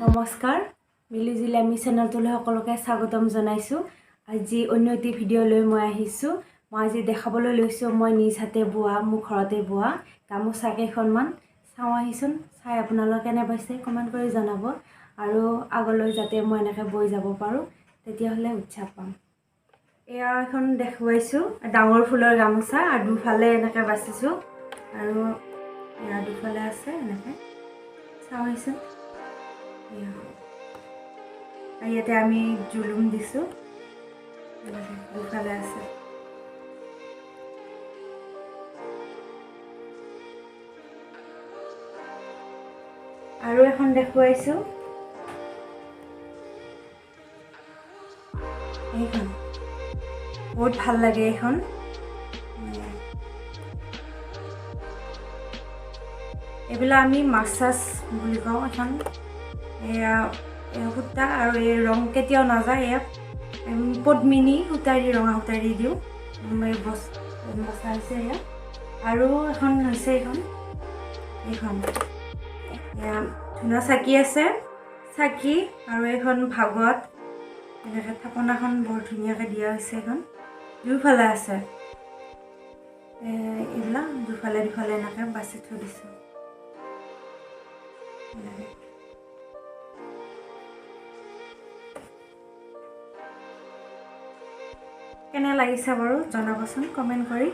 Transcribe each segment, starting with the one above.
নমস্কাৰ মিলিজুলি আমি চেনেলটোলৈ সকলোকে স্বাগতম জনাইছোঁ। আজি অন্য এটি ভিডিঅ' লৈ মই আহিছোঁ। মই আজি দেখাবলৈ লৈছোঁ মই নিজ হাতে বোৱা মোৰ ঘৰতে বোৱা গামোচা কেইখনমান। চাওঁ আহিচোন, চাই আপোনালোকে কেনে পাইছে কমেণ্ট কৰি জনাব আৰু আগলৈ যাতে মই এনেকৈ বৈ যাব পাৰোঁ তেতিয়াহ'লে উৎসাহ পাম। এয়া এখন দেখুৱাইছোঁ ডাঙৰ ফুলৰ গামোচা আৰু দুফালে এনেকৈ বাচিছোঁ আৰু এয়া দুফালে আছে এনেকৈ। চাওঁ আহিচোন, ইয়াতে আমি জুলুম দিছোঁ, দুফালে আছে। আৰু এখন দেখুৱাইছোঁ, এইখন বহুত ভাল লাগে। এইখন এইবিলাক আমি মাছাজ বুলি কওঁ। এখন এয়া সূতা আৰু এই ৰং কেতিয়াও নাযায়। এয়া পদ্মিনী সূতাৰি ৰঙা সূতাৰি দিওঁ বচা হৈছে এয়া। আৰু এখন হৈছে এইখন এয়া ধুনীয়া চাকি আছে, চাকি আৰু এইখন ভাগৱত এনেকৈ থাপনাখন বৰ ধুনীয়াকৈ দিয়া হৈছে। এইখন দুয়োফালে আছে, এইবিলাক দুফালে দুফালে এনেকৈ বাছি থৈ দিছোঁ। কেনে লাগিছে বাৰু জনাবচোন কমেণ্ট কৰি।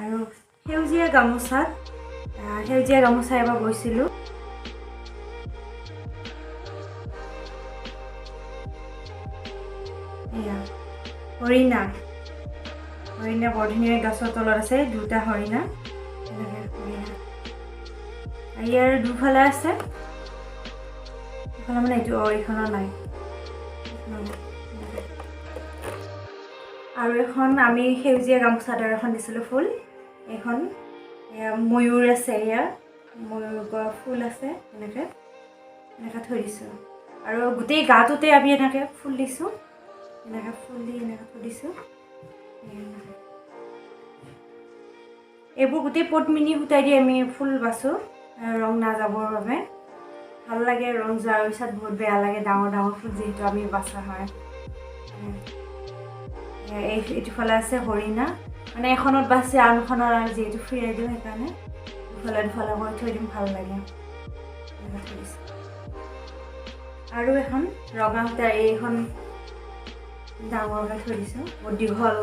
আৰু সেউজীয়া গামোচা এবাৰ বৈছিলোঁ। এয়া হৰিণা বৰ ধুনীয়া গছৰ তলত আছে, দুটা হৰিণা এনেকৈ হৰিণা। ইয়াৰ দুফালে আছে, ইফালে মানে এইটো এইখনৰ নাই। আৰু এখন আমি সেউজীয়া গামোচাত এখন দিছিলোঁ ফুল, এইখন এয়া ময়ূৰ আছে, এয়া ময়ূৰ ফুল আছে এনেকৈ থৈ দিছোঁ। আৰু গোটেই গাটোতে আমি এনেকৈ ফুল দিছোঁ, এনেকৈ ফুল দি এনেকৈ থৈ দিছোঁ। এইবোৰ গোটেই পদ্মিনী সূতাই দি আমি ফুল বাচোঁ ৰং নাযাবৰ বাবে। ভাল লাগে, ৰং যোৱাৰ পিছত বহুত বেয়া লাগে, ডাঙৰ ডাঙৰ ফুল যিহেতু আমি বাচা হয়। এইটোফালে আছে হৰিণা, মানে এখনত বাচি আনখনৰ যিহেতু ফিৰাই দিওঁ সেইকাৰণে দুফালে দুফালে কৰি থৈ দিম, ভাল লাগে। আৰু এখন ৰঙা সূতাৰ এইখন ডাঙৰকৈ থৈ দিছোঁ, বহুত দীঘল।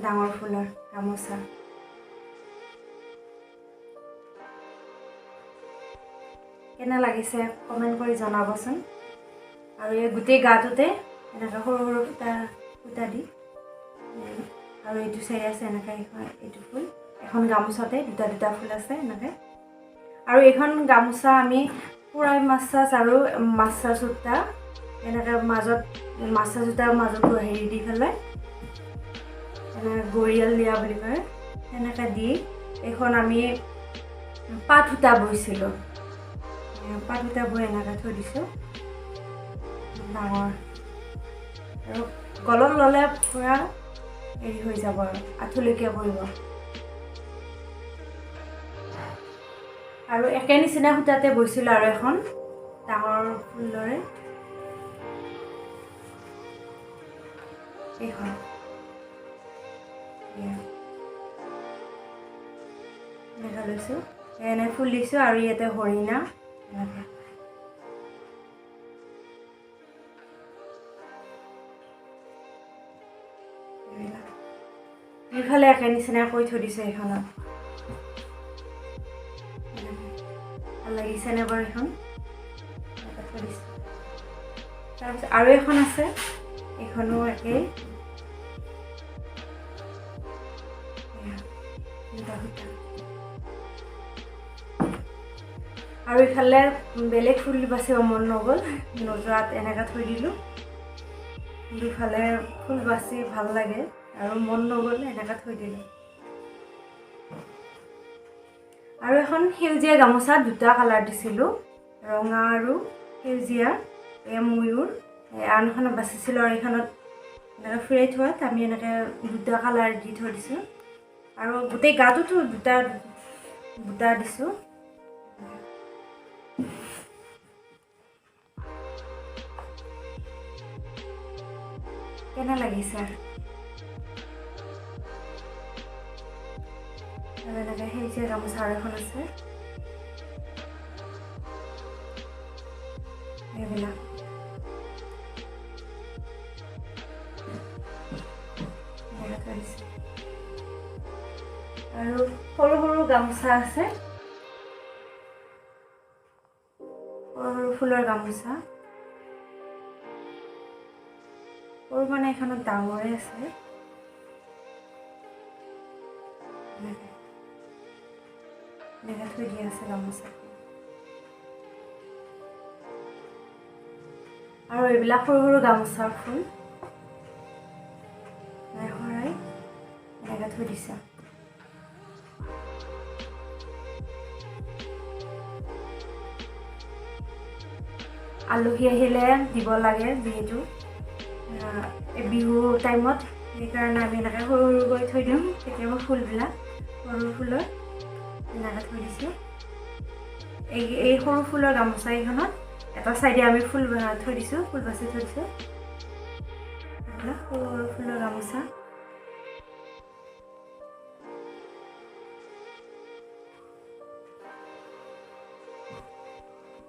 ডাঙৰ ফুলৰ গামোচা। কেনে লাগিছে কমেণ্ট কৰি জনাবচোন। আৰু এই গোটেই গাটোতে এনেকৈ সৰু সৰু সূতা দি আৰু এইটো চাই আছে এনেকৈ এইটো ফুল এখন গামোচাতে দুটা দুটা ফুল আছে এনেকৈ। আৰু এইখন গামোচা আমি পুৰাই মাছাজ আৰু মাছাজ সূতা এনেকৈ মাজত মাছাজ সূতাৰ মাজত হেৰি দি পেলাই এনেকৈ গৰিয়াল দিয়া বুলি কয়, তেনেকৈ দি এইখন আমি পাট সূতা বৈছিলোঁ। পাট সূতা বৈ এনেকৈ থৈ দিছোঁ ডাঙৰ। আৰু গলত ল'লে পূৰা হেৰি হৈ যাব আৰু আঁঠুলৈকে পৰিব। আৰু একে নিচিনা সূতাতে বৈছিলোঁ আৰু এখন ডাঙৰ ফুলৰে এইখন দেখা লৈছোঁ, এনে ফুল দিছোঁ আৰু ইয়াতে হৰিণা এনেকৈ। এইফালে একে নিচিনা কৰি থৈ দিছোঁ এইখনত। ভাল লাগিছেনে বাৰু এইখন? থৈ দিছোঁ। তাৰপিছত আৰু এখন আছে, এইখনো একেই। আৰু ইফালে বেলেগ ফুল বাচিব মন নগ'ল, নোযোৱাত এনেকৈ থৈ দিলোঁ। দুফালে ফুল বাচি ভাল লাগে আৰু মন নগ'ল এনেকৈ থৈ দিলোঁ। আৰু এখন সেউজীয়া গামোচা দুটা কালাৰ দিছিলোঁ, ৰঙা আৰু সেউজীয়া। এয়া ময়ূৰ, আনখনত বাচিছিলোঁ আৰু এইখনত এনেকৈ ফুৰাই থোৱাত আমি এনেকৈ দুটা কালাৰ দি থৈ দিছোঁ আৰু গোটেই গাটোতো দুটা বুটা দিছোঁ। কেনে লাগিছে? আৰু এনেকৈ সেউজীয়া গামোচা আৰু এখন আছে, এইবিলাক আৰু সৰু সৰু গামোচা আছে, সৰু সৰু ফুলৰ গামোচা, সৰু মানে এখনত ডাঙৰে আছে। এনেকৈ থৈ দিয়া আছে গামোচা। আৰু এইবিলাক সৰু সৰু গামোচাৰ ফুল শৰাই এনেকৈ থৈ দিছে। আলহী আহিলে দিব লাগে, যিহেতু বিহু টাইমত, সেইকাৰণে আমি এনেকৈ সৰু সৰুকৈ থৈ দিওঁ। কেতিয়াবা ফুলবিলাক সৰু ফুলৰ এনেকৈ থৈ দিছোঁ। এই সৰু ফুলৰ গামোচা এইখনত এটা চাইডে আমি ফুল থৈ দিছোঁ, ফুল বাচি থৈ দিছোঁ। এইবিলাক সৰু সৰু ফুলৰ গামোচা।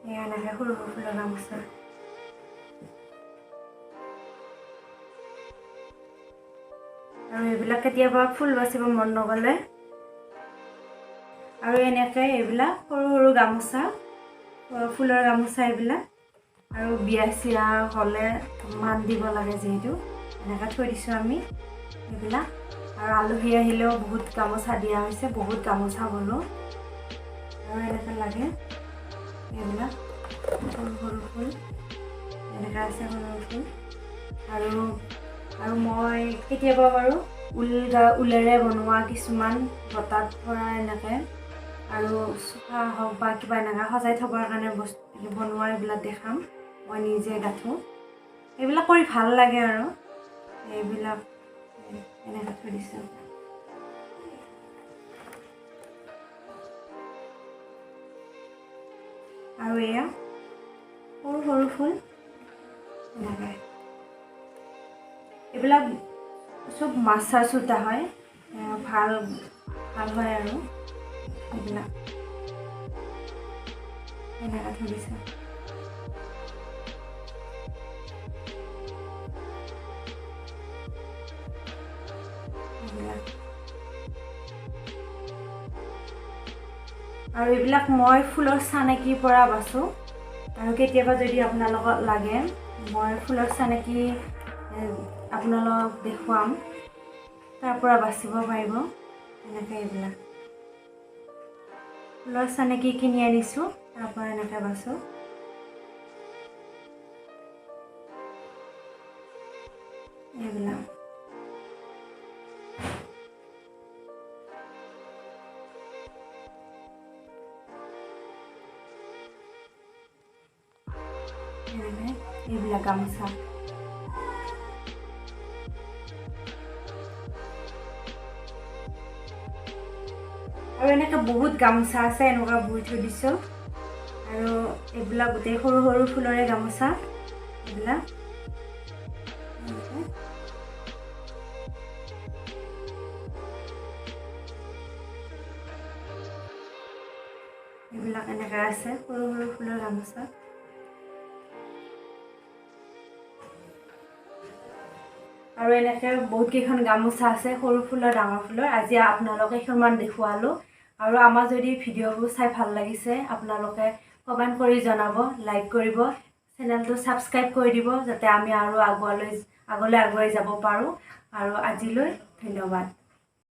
এয়া এনেকৈ সৰু সৰু ফুলৰ গামোচা। আৰু এইবিলাক কেতিয়াবা ফুল বাচিব মন নগ'লে, আৰু এনেকৈ এইবিলাক সৰু সৰু গামোচা, ফুলৰ গামোচা এইবিলাক, আৰু বিয়া চিয়া হ'লে মান দিব লাগে, যিহেতু এনেকৈ থৈ দিছোঁ আমি এইবিলাক। আৰু আলহী আহিলেও বহুত গামোচা দিয়া হৈছে, বহুত গামোচা বলোঁ। আৰু এনেকৈ লাগে এইবিলাক সৰু সৰু ফুল, এনেকৈ আছে সৰু সৰু ফুল। আৰু মই কেতিয়াবা বাৰু ঊলেৰে বনোৱা কিছুমান বতাত পৰা এনেকৈ, আৰু চোফা হওক বা কিবা এনেকৈ সজাই থবৰ কাৰণে বস্তু বনোৱা এইবিলাক দেখাম। মই নিজে গাঁঠো, এইবিলাক কৰি ভাল লাগে। আৰু এইবিলাক এনেকৈ থৈ দিছোঁ। আৰু এয়া সৰু সৰু ফুল এনেকৈ, এইবিলাক চব মাছাৰ চোতা হয়, ভাল হয়। আৰু এইবিলাক এনেকৈ থৈ দিছোঁ। আৰু এইবিলাক মই ফুলৰ চানেকিৰ পৰা বাচোঁ। আৰু কেতিয়াবা যদি আপোনালোকক লাগে, মই ফুলৰ চানেকি আপোনালোকক দেখুৱাম, তাৰ পৰা বাচিব পাৰিব। এনেকৈ এইবিলাক ফুলৰ চানেকি কিনি আনিছোঁ, তাৰ পৰা এনেকৈ বাচোঁ। এইবিলাক এইবিলাক গামোচা। আৰু এনেকৈ বহুত গামোচা আছে, এনেকুৱা বৈ থৈ দিছোঁ। আৰু এইবিলাক গোটেই সৰু সৰু ফুলৰে গামোচা, এইবিলাক এনেকৈ আছে সৰু সৰু ফুলৰ গামোচা। আৰু এনেকৈ বহুত কেইখন গামোচা আছে, সৰু ফুলৰ ডাঙৰ ফুলৰ। আজি আপোনালোকে কেইখনমান দেখুৱালোঁ। আৰু আমাৰ যদি ভিডিঅ'বোৰ চাই ভাল লাগিছে, আপোনালোকে কমেণ্ট কৰি জনাব, লাইক কৰিব, চেনেলটো ছাবস্ক্ৰাইব কৰি দিব, যাতে আমি আৰু আগলৈ আগুৱাই যাব পাৰোঁ। আৰু আজিলৈ ধন্যবাদ।